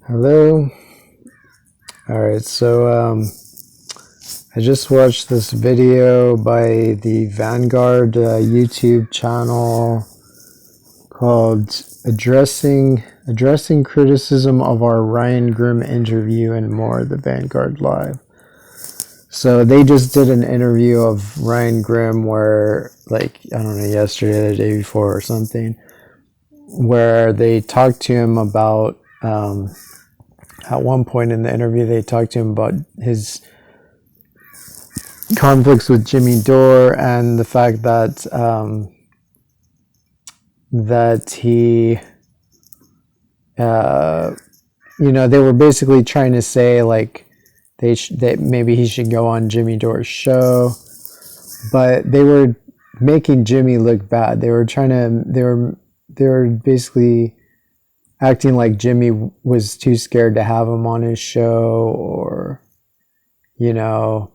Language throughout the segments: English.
Hello. All right, I just watched this video by the Vanguard YouTube channel called "Addressing Criticism of Our Ryan Grimm Interview and More." The Vanguard Live. So they just did an interview of Ryan Grimm where, like, I don't know, yesterday or the day before or something, where they talked to him about. At one point in the interview, they talked to him about his conflicts with Jimmy Dore and the fact that he, they were basically trying to say like that maybe he should go on Jimmy Dore's show, but they were making Jimmy look bad. They were basically acting like Jimmy was too scared to have him on his show, or they were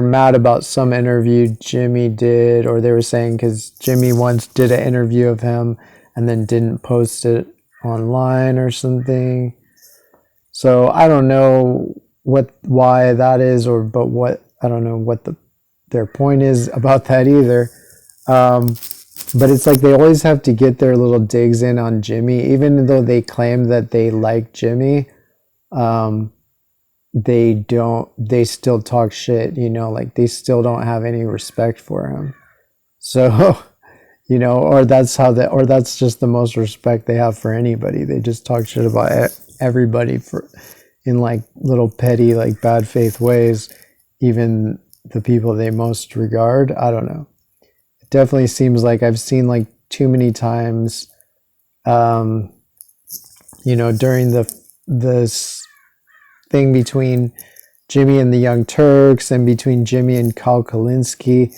mad about some interview Jimmy did, or they were saying because Jimmy once did an interview of him and then didn't post it online or something. So I don't know why that is, I don't know what their point is about that either. But it's like they always have to get their little digs in on Jimmy, even though they claim that they like Jimmy. They still talk shit, like they still don't have any respect for him. So, or that's just the most respect they have for anybody. They just talk shit about everybody in like little petty, like bad faith ways, even the people they most regard. I don't know. It definitely seems like I've seen like too many times, during this thing between Jimmy and the Young Turks and between Jimmy and Kyle Kalinske.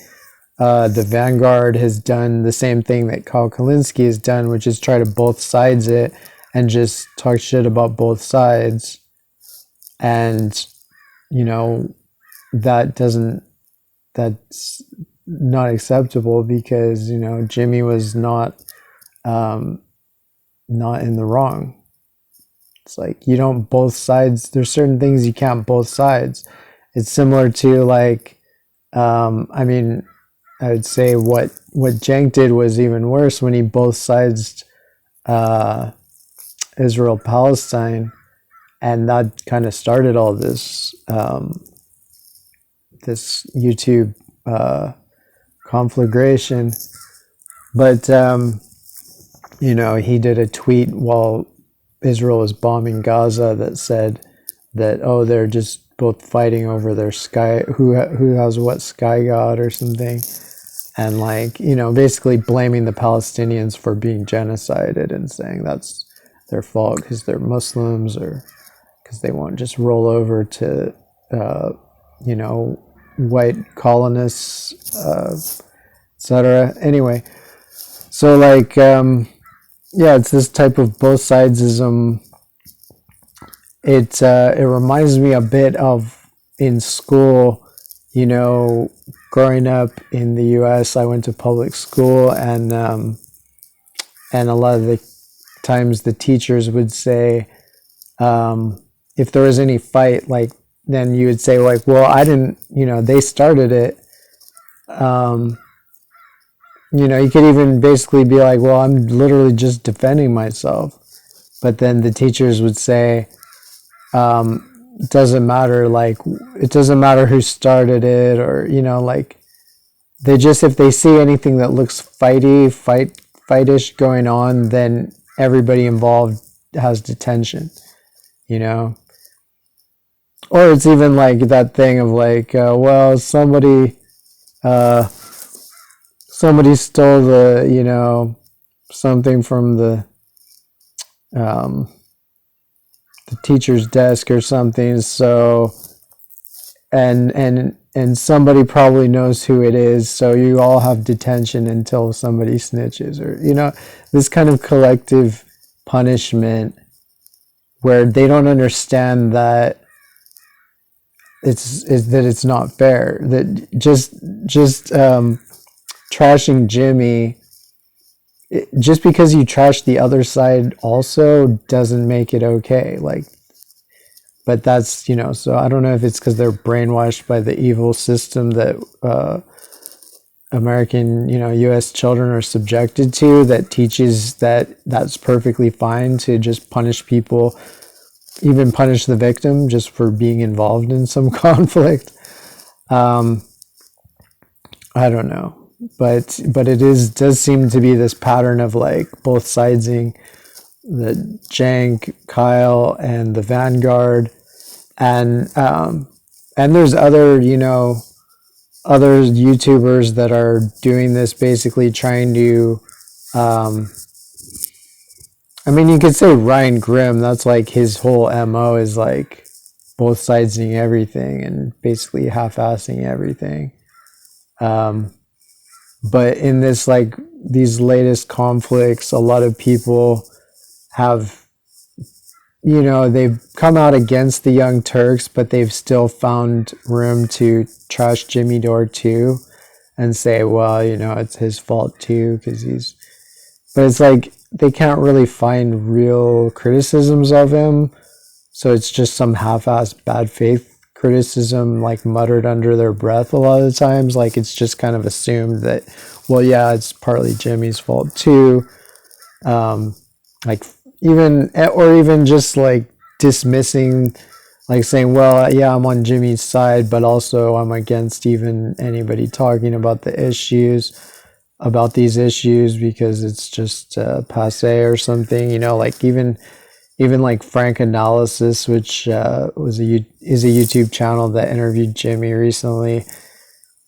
The Vanguard has done the same thing that Kyle Kalinske has done, which is try to both sides it and just talk shit about both sides. And, that's not acceptable because, Jimmy was not in the wrong. It's like you don't both sides. There's certain things you can't both sides. It's similar to like, I would say what Cenk did was even worse when he both sides Israel Palestine, and that kind of started all this this YouTube conflagration. But he did a tweet while Israel was bombing Gaza that said that, oh, they're just both fighting over their sky, who has what sky god or something, and like, basically blaming the Palestinians for being genocided and saying that's their fault because they're Muslims or because they won't just roll over to white colonists, etc. Anyway, so like it's this type of both sidesism. It reminds me a bit of in school, growing up in the U.S. I went to public school, and a lot of the times the teachers would say, if there was any fight, like, then you would say like, well, I didn't, they started it. You could even basically be like, well, I'm literally just defending myself. But then the teachers would say, it doesn't matter, like, it doesn't matter who started it, or, like, they just, if they see anything that looks fightish going on, then everybody involved has detention, Or it's even like that thing of like, well, somebody stole the, something from the teacher's desk or something. So, and somebody probably knows who it is. So you all have detention until somebody snitches, or, this kind of collective punishment where they don't understand that it's not fair, that just trashing Jimmy just because you trash the other side also doesn't make it okay. Like, but that's, you know, so I don't know if it's because they're brainwashed by the evil system that American, you know, U.S. children are subjected to, that teaches that that's perfectly fine to just punish people, even punish the victim just for being involved in some conflict. I don't know, but it does seem to be this pattern of like both sidesing, the Jank, Kyle, and the Vanguard, and there's other, you know, other YouTubers that are doing this, basically trying to, I mean, you could say Ryan Grimm, that's like his whole MO is like both sidesing everything and basically half-assing everything. But in this, like, these latest conflicts, a lot of people have, you know, they've come out against the Young Turks, but they've still found room to trash Jimmy Dore too and say, well, you know, it's his fault too, because he's, but it's like they can't really find real criticisms of him. So it's just some half-assed bad faith criticism, like muttered under their breath a lot of the times. Like it's just kind of assumed that, well, yeah, it's partly Jimmy's fault too. Like even just like dismissing, like saying, well, yeah, I'm on Jimmy's side, but also I'm against even anybody talking about these issues because it's just passe or something, you know, like even like Frank Analysis, which is a YouTube channel that interviewed Jimmy recently.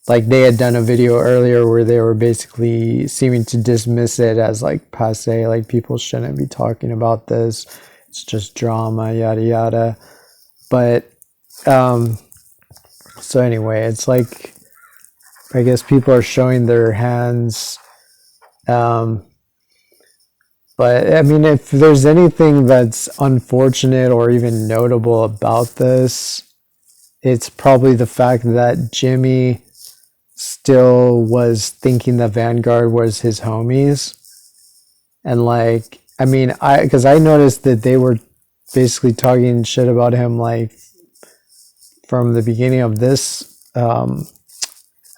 Like they had done a video earlier where they were basically seeming to dismiss it as like passe, like people shouldn't be talking about this. It's just drama, yada yada. But so anyway, it's like I guess people are showing their hands. But I mean, if there's anything that's unfortunate or even notable about this, it's probably the fact that Jimmy still was thinking that Vanguard was his homies. And like, I mean, because I noticed that they were basically talking shit about him like from the beginning of this, at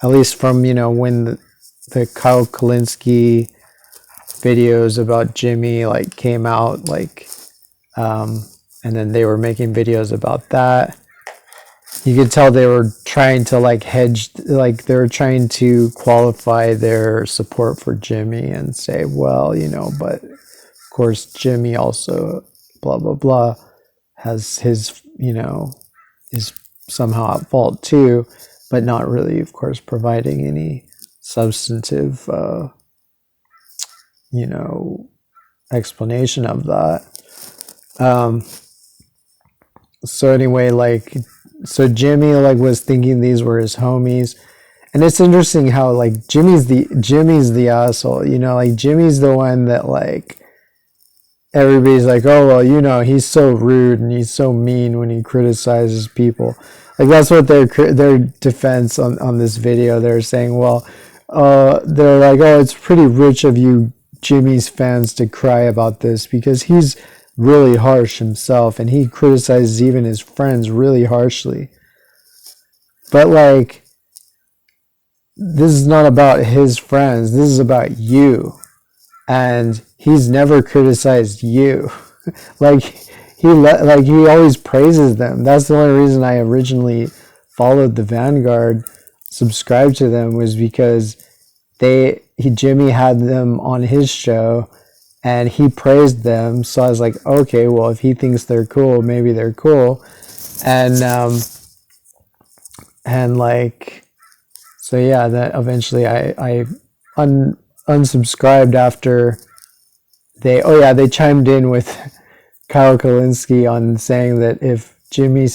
least from, you know, when the Kyle Kalinske videos about Jimmy like came out, like and then they were making videos about that. You could tell they were trying to like hedge, like they were trying to qualify their support for Jimmy and say, well, you know, but of course Jimmy also blah blah blah has his, you know, is somehow at fault too, but not really, of course, providing any substantive you know, explanation of that. So anyway, like, so Jimmy like was thinking these were his homies, and it's interesting how like Jimmy's the asshole, you know, like Jimmy's the one that like everybody's like, oh well, you know, he's so rude and he's so mean when he criticizes people. Like that's what their defense on this video. They're saying, well, they're like, oh, it's pretty rich of you Jimmy's fans to cry about this because he's really harsh himself and he criticizes even his friends really harshly. But like, this is not about his friends, this is about you, and he's never criticized you. Like he always praises them. That's the only reason I originally followed the Vanguard, subscribed to them, was because Jimmy had them on his show and he praised them. So I was like, okay, well, if he thinks they're cool, maybe they're cool. And like, so yeah, that eventually I unsubscribed after they chimed in with Kyle Kalinske on saying that if Jimmy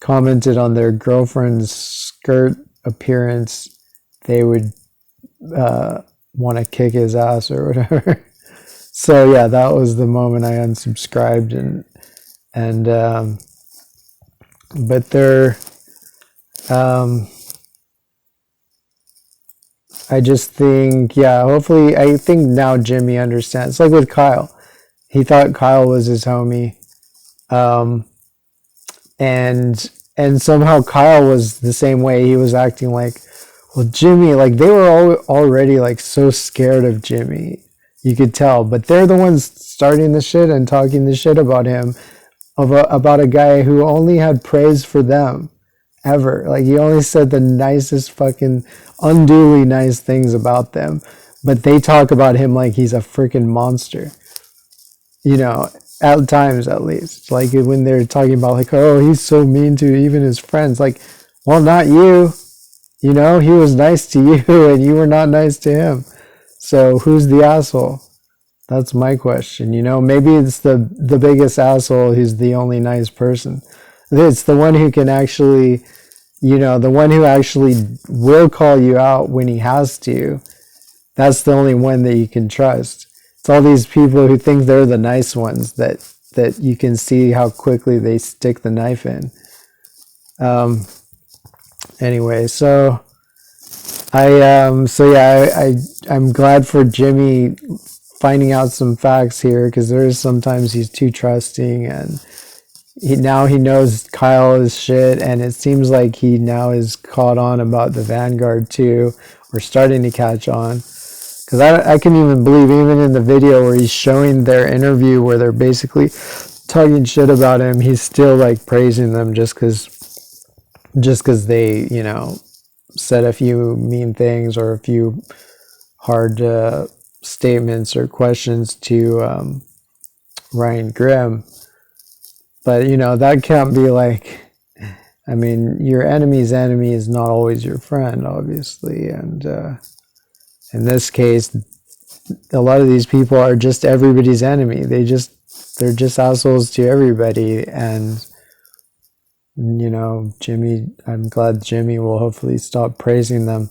commented on their girlfriend's skirt appearance, they would want to kick his ass or whatever. So yeah, that was the moment I unsubscribed, and but they're I just think, yeah, hopefully, I think now Jimmy understands. Like with Kyle, he thought Kyle was his homie, um, and somehow Kyle was the same way. He was acting like, well, Jimmy, like they were all already like so scared of Jimmy, you could tell. But they're the ones starting the shit and talking the shit about him, about a guy who only had praise for them ever. Like he only said the nicest fucking unduly nice things about them, but they talk about him like he's a freaking monster. You know, at times at least. Like when they're talking about like, oh, he's so mean to even his friends. Like, well, not you. You know, he was nice to you and you were not nice to him. So who's the asshole? That's my question. You know, maybe it's the biggest asshole who's the only nice person. It's the one who can actually, you know, the one who actually will call you out when he has to. That's the only one that you can trust. It's all these people who think they're the nice ones that you can see how quickly they stick the knife in. Anyway, so I'm glad for Jimmy finding out some facts here, because there's sometimes he's too trusting, and now he knows Kyle is shit, and it seems like he now is caught on about the Vanguard too, or starting to catch on. Because I can even believe, even in the video where he's showing their interview where they're basically talking shit about him, he's still like praising them just because they, you know, said a few mean things or a few hard statements or questions to Ryan Grimm. But, you know, that can't be like, I mean, your enemy's enemy is not always your friend, obviously. And in this case, a lot of these people are just everybody's enemy. They're just assholes to everybody. And, you know, Jimmy, I'm glad Jimmy will hopefully stop praising them.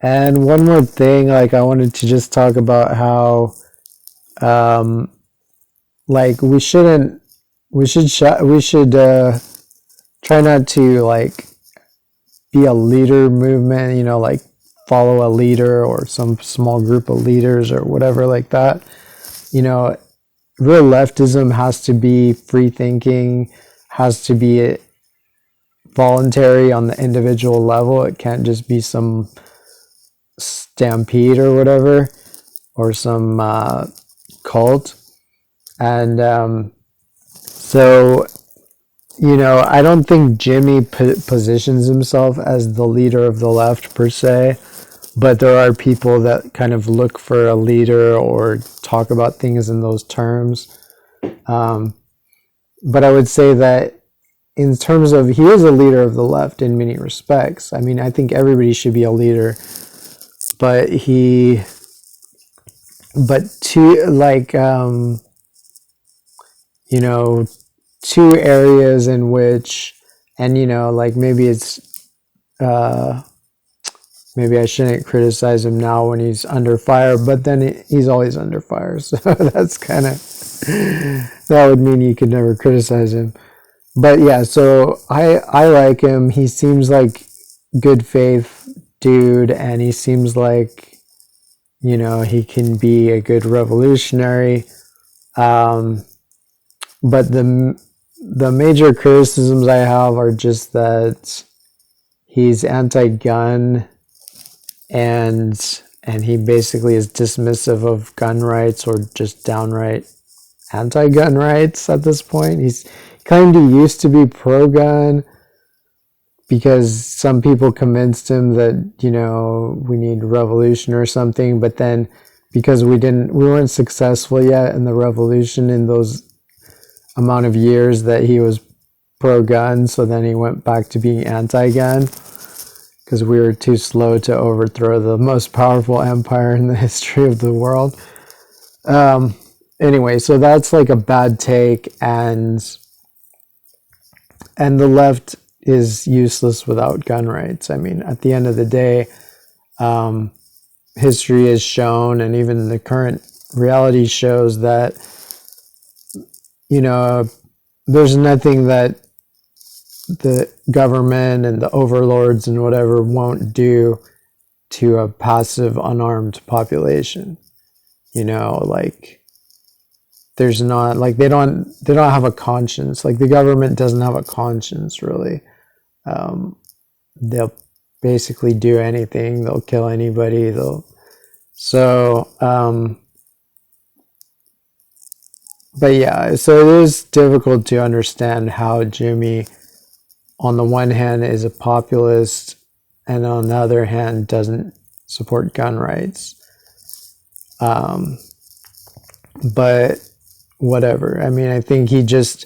And one more thing, like I wanted to just talk about how, like we should try not to like be a leader movement, you know, like follow a leader or some small group of leaders or whatever like that. You know, real leftism has to be free thinking, has to be voluntary on the individual level. It can't just be some stampede or whatever, or some cult. And so, you know, I don't think Jimmy positions himself as the leader of the left per se, but there are people that kind of look for a leader or talk about things in those terms. But I would say that in terms of, he is a leader of the left in many respects. I mean, I think everybody should be a leader, but to like, you know, two areas in which, and you know, like maybe it's, maybe I shouldn't criticize him now when he's under fire, but then he's always under fire. So that's kind of, that would mean you could never criticize him. But yeah, so I like him. He seems like good faith dude, and he seems like, you know, he can be a good revolutionary. But the major criticisms I have are just that he's anti-gun, and he basically is dismissive of gun rights, or just downright anti-gun rights at this point. He's kind of used to be pro-gun because some people convinced him that, you know, we need revolution or something, but then because we weren't successful yet in the revolution in those amount of years that he was pro-gun, so then he went back to being anti-gun because we were too slow to overthrow the most powerful empire in the history of the world. Anyway, so that's like a bad take, and the left is useless without gun rights. I mean, at the end of the day, history has shown, and even the current reality shows that, you know, there's nothing that the government and the overlords and whatever won't do to a passive, unarmed population. Like there's not, like they don't have a conscience. Like the government doesn't have a conscience, really. They'll basically do anything. They'll kill anybody. But yeah, so it is difficult to understand how Jimmy, on the one hand, is a populist, and on the other hand, doesn't support gun rights. But whatever. I mean, I think he just,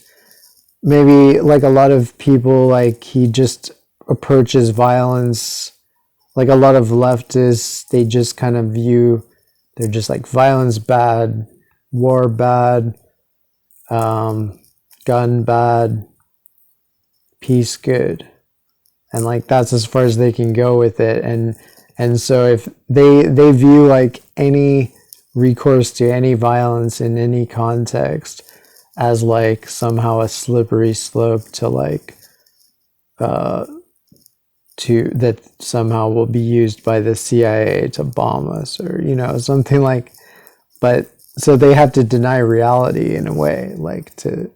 maybe like a lot of people, like he just approaches violence, like a lot of leftists, they just kind of view, they're just like violence bad, war bad, gun bad, peace good, and like that's as far as they can go with it. And so if they view like any recourse to any violence in any context as like somehow a slippery slope to like that somehow will be used by the CIA to bomb us, or something like. But so they have to deny reality in a way, like to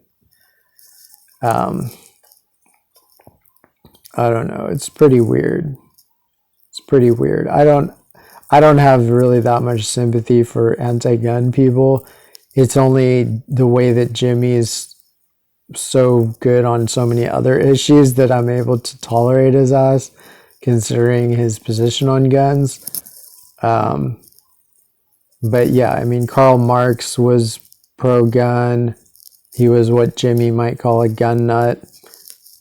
I don't know, it's pretty weird. I don't have really that much sympathy for anti-gun people. It's only the way that Jimmy is so good on so many other issues that I'm able to tolerate his ass, considering his position on guns. But yeah, I mean, Karl Marx was pro-gun. He was what Jimmy might call a gun nut.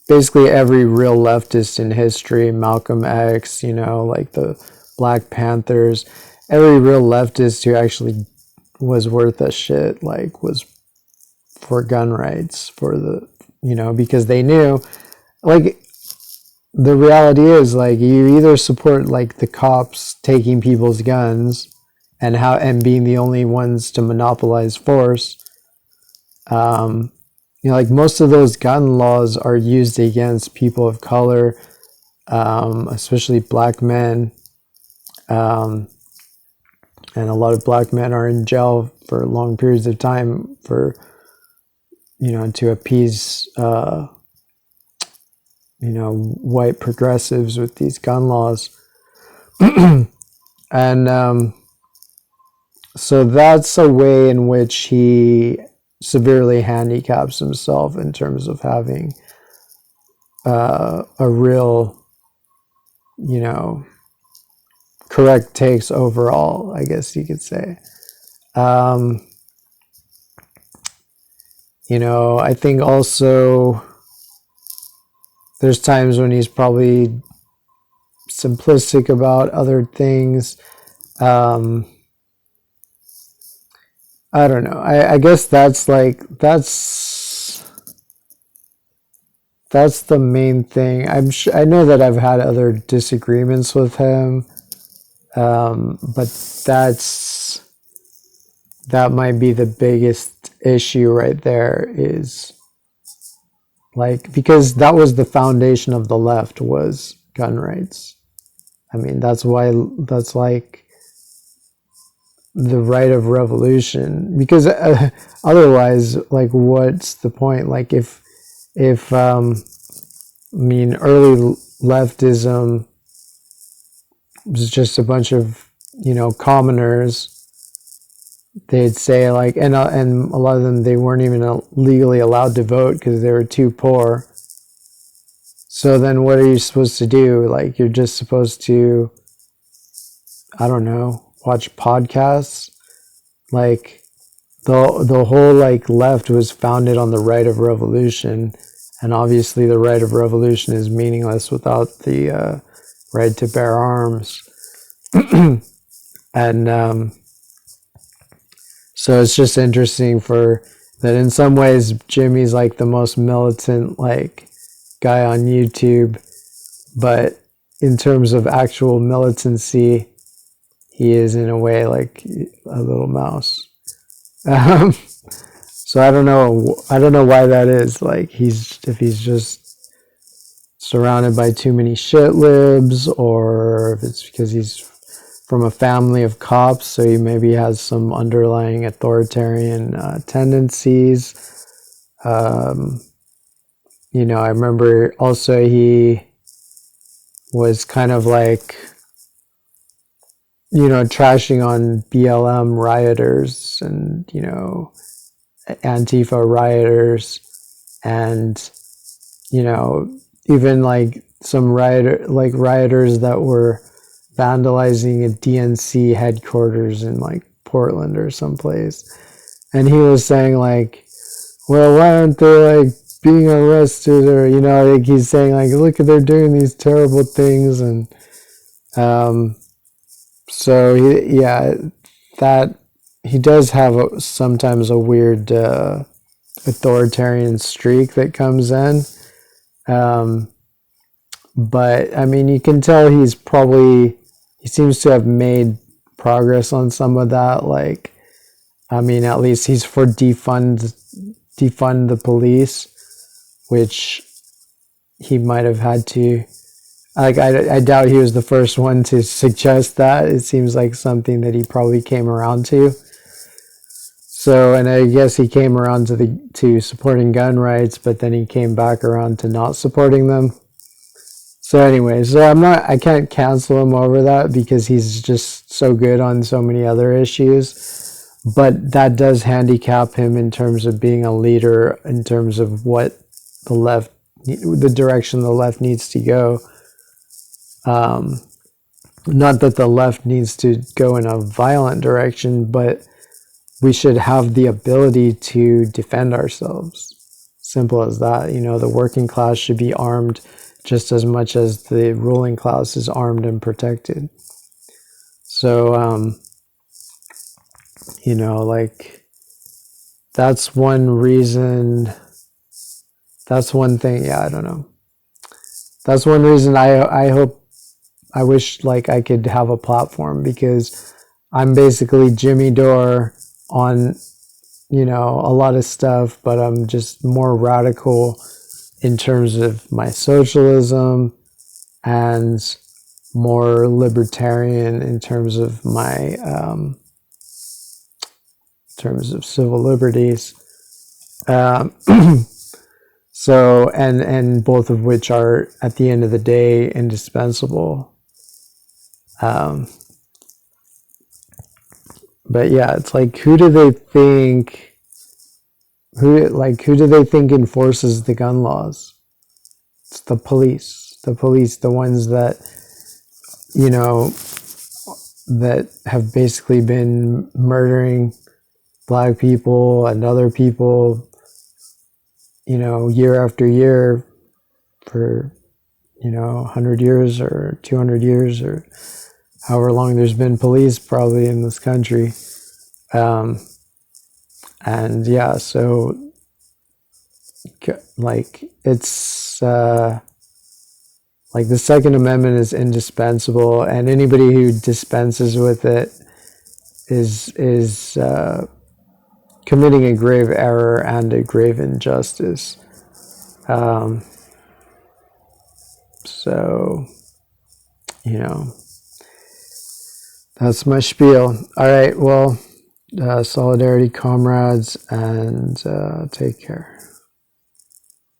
Basically every real leftist in history, Malcolm X, like the Black Panthers, every real leftist who actually was worth a shit, like was for gun rights, for the, because they knew, like, the reality is, like, you either support like the cops taking people's guns and being the only ones to monopolize force. Like most of those gun laws are used against people of color, especially black men. And a lot of black men are in jail for long periods of time for, to appease, white progressives with these gun laws. And so that's a way in which he severely handicaps himself in terms of having a real, correct takes overall, I guess you could say. I think also there's times when he's probably simplistic about other things. I don't know. I guess that's the main thing. I know that I've had other disagreements with him, but that might be the biggest issue right there, is like, because that was the foundation of the left, was gun rights. I mean, that's like the right of revolution, because otherwise, like, what's the point? Like, if early leftism was just a bunch of commoners, they'd say like, and a lot of them, they weren't even legally allowed to vote because they were too poor. So then what are you supposed to do? Like, you're just supposed to, I don't know, watch podcasts. Like, the whole like left was founded on the right of revolution, and obviously the right of revolution is meaningless without the right to bear arms. And so it's just interesting that in some ways Jimmy's like the most militant like guy on YouTube, but in terms of actual militancy, he is in a way like a little mouse. So I don't know why that is. Like, if he's just surrounded by too many shit libs, or if it's because he's from a family of cops, so he maybe has some underlying authoritarian tendencies. You know, I remember also he was kind of like, you know, trashing on BLM rioters and, you know, Antifa rioters, and, you know, even like some rioters that were vandalizing a DNC headquarters in like Portland or someplace. And he was saying like, well, why aren't they like being arrested? Or, you know, like he's saying like, look, they're doing these terrible things. And so that he does have sometimes a weird authoritarian streak that comes in. But I mean, you can tell he seems to have made progress on some of that. Like, I mean, at least he's for defund the police, which he might have had to, like, I doubt he was the first one to suggest that. It seems like something that he probably came around to. So, and I guess he came around to supporting gun rights, but then he came back around to not supporting them. So anyway, so I can't cancel him over that because he's just so good on so many other issues. But that does handicap him in terms of being a leader, in terms of what the direction the left needs to go. Not that the left needs to go in a violent direction, but we should have the ability to defend ourselves. Simple as that. You know, the working class should be armed just as much as the ruling class is armed and protected. So, you know, like, that's one reason, that's one thing, yeah, I don't know. That's one reason I wish, like, I could have a platform, because I'm basically Jimmy Dore on, you know, a lot of stuff, but I'm just more radical in terms of my socialism and more libertarian in terms of my terms of civil liberties. So, and both of which are at the end of the day indispensable. But yeah, it's like, who do they think enforces the gun laws? It's the police. The ones that, you know, that have basically been murdering black people and other people, you know, year after year for, you know, 100 years or 200 years or however long there's been police probably in this country. And yeah, so like, it's like, the Second Amendment is indispensable, and anybody who dispenses with it is committing a grave error and a grave injustice. So, you know, that's my spiel. All right, well, solidarity, comrades, and take care.